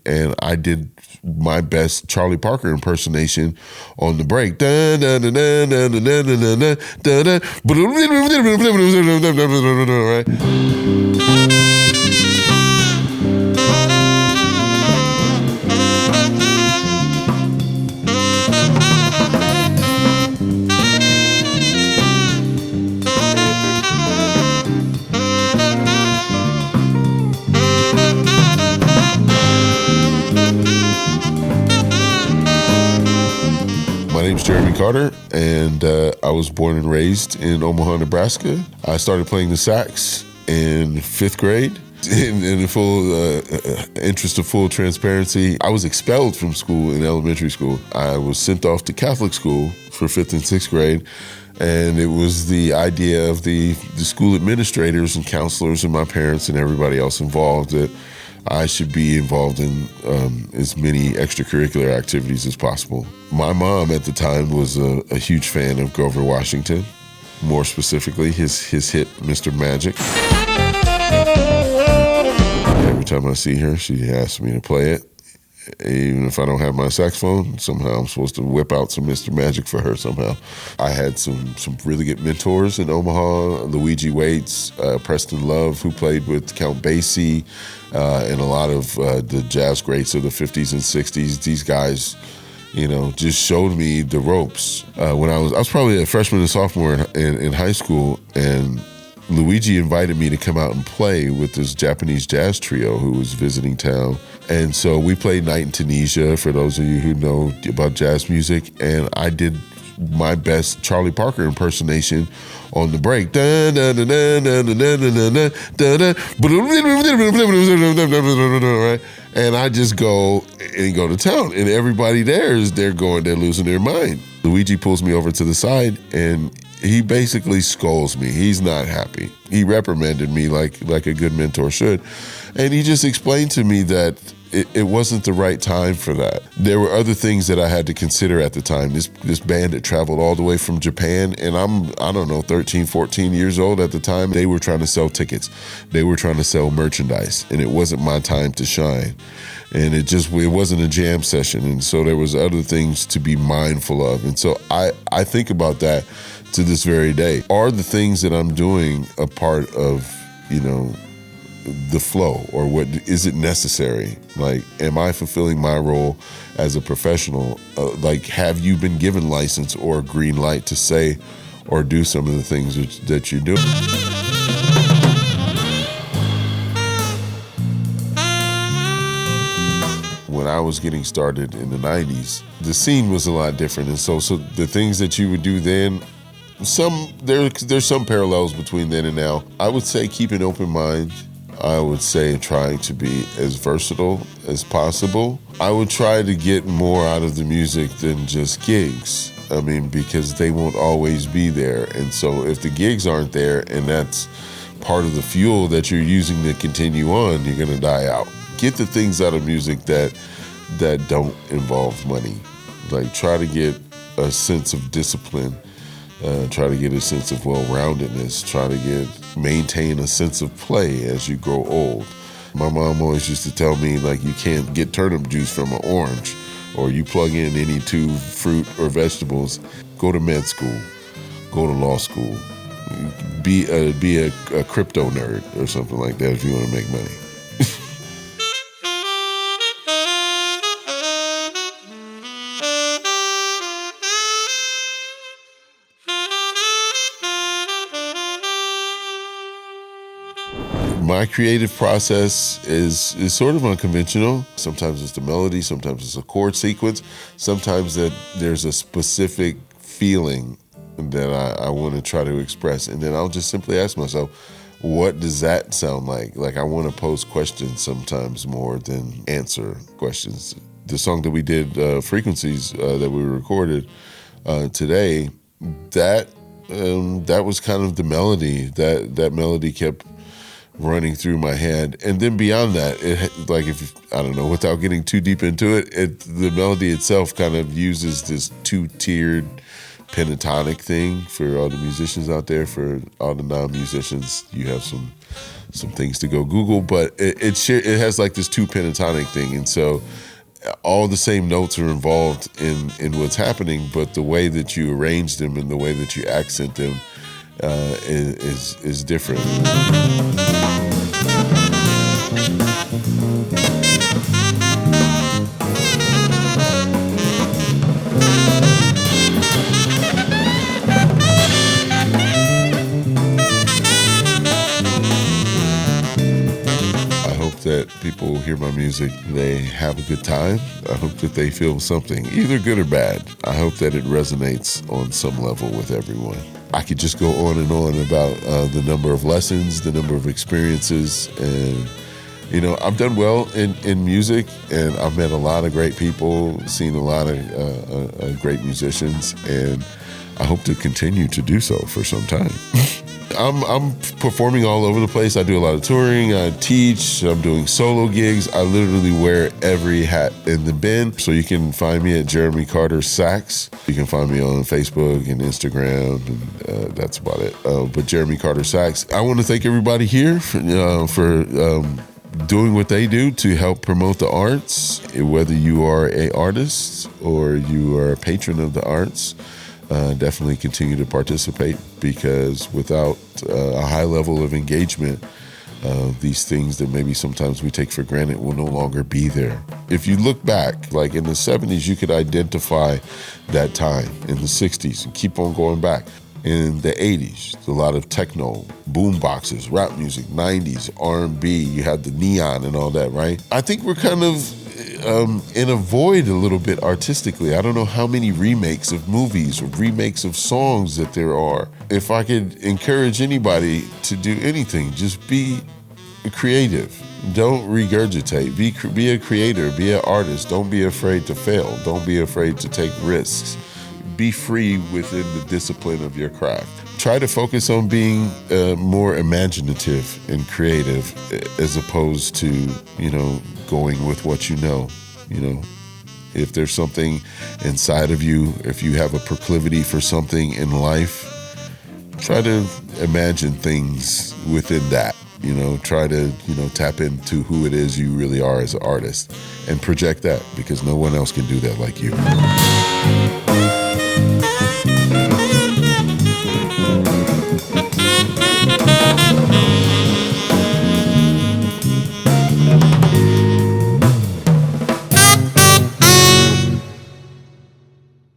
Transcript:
and I did my best Charlie Parker impersonation on the break. My name's Jeremy Carter, and I was born and raised in Omaha, Nebraska. I started playing the sax in 5th grade. In full interest of full transparency, I was expelled from school in elementary school. I was sent off to Catholic school for 5th and 6th grade, and it was the idea of the school administrators and counselors and my parents and everybody else involved that I should be involved in as many extracurricular activities as possible. My mom at the time was a huge fan of Grover Washington, more specifically his hit, Mr. Magic. Every time I see her, she asks me to play it. Even if I don't have my saxophone, somehow I'm supposed to whip out some Mr. Magic for her somehow. I had some really good mentors in Omaha, Luigi Waits, Preston Love, who played with Count Basie, and a lot of the jazz greats of the 50s and 60s. These guys, just showed me the ropes. When I was probably a freshman and sophomore in high school, and Luigi invited me to come out and play with this Japanese jazz trio who was visiting town. And so we played Night in Tunisia, for those of you who know about jazz music, and I did my best Charlie Parker impersonation on the break. And I just go to town, and everybody there they're losing their mind. Luigi pulls me over to the side, and he basically scolds me. He's not happy. He reprimanded me like a good mentor should. And he just explained to me that it wasn't the right time for that. There were other things that I had to consider at the time. This band had traveled all the way from Japan, and I don't know, 13, 14 years old at the time. They were trying to sell tickets. They were trying to sell merchandise, and it wasn't my time to shine. And it wasn't a jam session, and so there was other things to be mindful of. And so I think about that to this very day. Are the things that I'm doing a part of, the flow, or what is it necessary? Like, am I fulfilling my role as a professional? Have you been given license or green light to say or do some of the things that you're doing? When I was getting started in the 90s, the scene was a lot different. And so the things that you would do then, there's some parallels between then and now. I would say keep an open mind. I would say trying to be as versatile as possible. I would try to get more out of the music than just gigs. Because they won't always be there. And so if the gigs aren't there and that's part of the fuel that you're using to continue on, you're gonna die out. Get the things out of music that don't involve money. Like, try to get a sense of discipline. Try to get a sense of well-roundedness. Try to maintain a sense of play as you grow old. My mom always used to tell me, you can't get turnip juice from an orange, or you plug in any two fruit or vegetables. Go to med school. Go to law school. Be a crypto nerd or something like that if you want to make money. My creative process is sort of unconventional. Sometimes it's the melody, sometimes it's a chord sequence, sometimes that there's a specific feeling that I want to try to express. And then I'll just simply ask myself, what does that sound like? Like, I want to pose questions sometimes more than answer questions. The song that we did, Frequencies, that we recorded today, that was kind of the melody. That melody kept running through my head. And then beyond that, without getting too deep into it, the melody itself kind of uses this two-tiered pentatonic thing for all the musicians out there. For all the non-musicians, you have some some things to go Google, but it has like this 2 pentatonic thing, and so all the same notes are involved in what's happening, but the way that you arrange them and the way that you accent them is different. That people hear my music, they have a good time. I hope that they feel something, either good or bad. I hope that it resonates on some level with everyone. I could just go on and on about the number of lessons, the number of experiences, and I've done well in music, and I've met a lot of great people, seen a lot of great musicians, and I hope to continue to do so for some time. I'm performing all over the place. I do a lot of touring, I teach, I'm doing solo gigs. I literally wear every hat in the bin. So you can find me at Jeremy Carter Sax. You can find me on Facebook and Instagram, and that's about it. But Jeremy Carter Sax. I want to thank everybody here for doing what they do to help promote the arts. Whether you are an artist or you are a patron of the arts, definitely continue to participate, because without a high level of engagement, these things that maybe sometimes we take for granted will no longer be there. If you look back, like in the 70s, you could identify that time, in the 60s, and keep on going back. In the 80s, a lot of techno, boom boxes, rap music, 90s, R&B, you had the neon and all that, right? I think we're kind of in a void a little bit artistically. I don't know how many remakes of movies or remakes of songs that there are. If I could encourage anybody to do anything, just be creative. Don't regurgitate. Be a creator, be an artist. Don't be afraid to fail. Don't be afraid to take risks. Be free within the discipline of your craft. Try to focus on being more imaginative and creative, as opposed to, going with what you know. If there's something inside of you, if you have a proclivity for something in life, try to imagine things within that. Try to, tap into who it is you really are as an artist and project that, because no one else can do that like you.